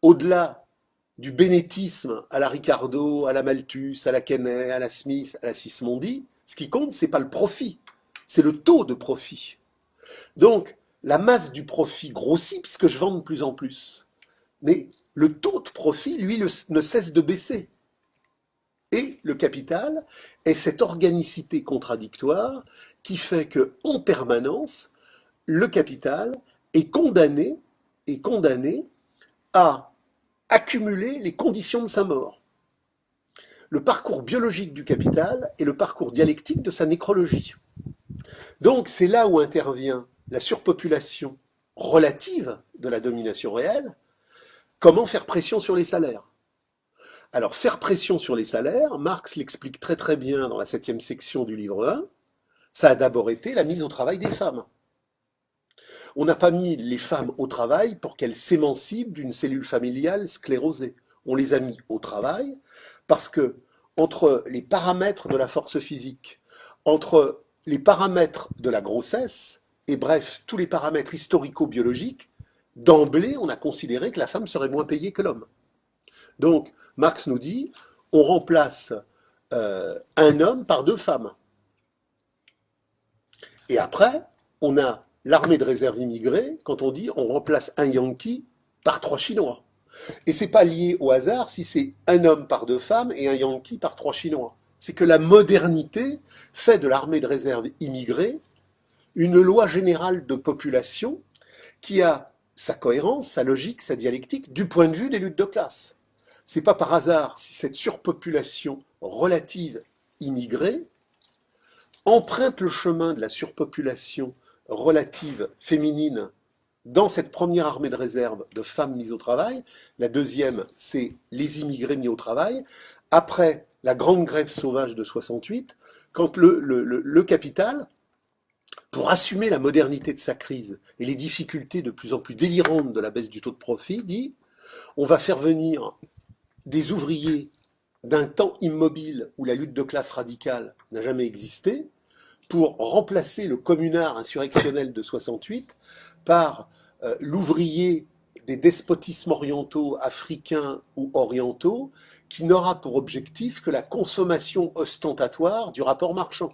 au-delà du bénétisme à la Ricardo, à la Malthus, à la Kenney, à la Smith, à la Sismondi, ce qui compte, c'est pas le profit, c'est le taux de profit. Donc, la masse du profit grossit puisque je vends de plus en plus. Mais le taux de profit, lui, ne cesse de baisser. Et le capital est cette organicité contradictoire qui fait que, en permanence, le capital est condamné à accumuler les conditions de sa mort. Le parcours biologique du capital est le parcours dialectique de sa nécrologie. Donc c'est là où intervient la surpopulation relative de la domination réelle. Comment faire pression sur les salaires? Alors faire pression sur les salaires, Marx l'explique très très bien dans la 7e section du livre 1, ça a d'abord été la mise au travail des femmes. On n'a pas mis les femmes au travail pour qu'elles s'émancipent d'une cellule familiale sclérosée. On les a mis au travail parce que, entre les paramètres de la force physique, entre les paramètres de la grossesse, et bref, tous les paramètres historico-biologiques, d'emblée, on a considéré que la femme serait moins payée que l'homme. Donc, Marx nous dit, on remplace un homme par 2 femmes. Et après, on a l'armée de réserve immigrée quand on dit on remplace un Yankee par 3 Chinois. Et c'est pas lié au hasard si c'est un homme par 2 femmes et un Yankee par 3 Chinois. C'est que la modernité fait de l'armée de réserve immigrée une loi générale de population qui a sa cohérence, sa logique, sa dialectique du point de vue des luttes de classe. C'est pas par hasard si cette surpopulation relative immigrée emprunte le chemin de la surpopulation relative féminine dans cette première armée de réserve de femmes mises au travail. La deuxième, c'est les immigrés mis au travail. Après la grande grève sauvage de 68, quand le capital, pour assumer la modernité de sa crise et les difficultés de plus en plus délirantes de la baisse du taux de profit, dit on va faire venir des ouvriers d'un temps immobile où la lutte de classe radicale n'a jamais existé, pour remplacer le communard insurrectionnel de 68 par l'ouvrier des despotismes orientaux, africains ou orientaux, qui n'aura pour objectif que la consommation ostentatoire du rapport marchand.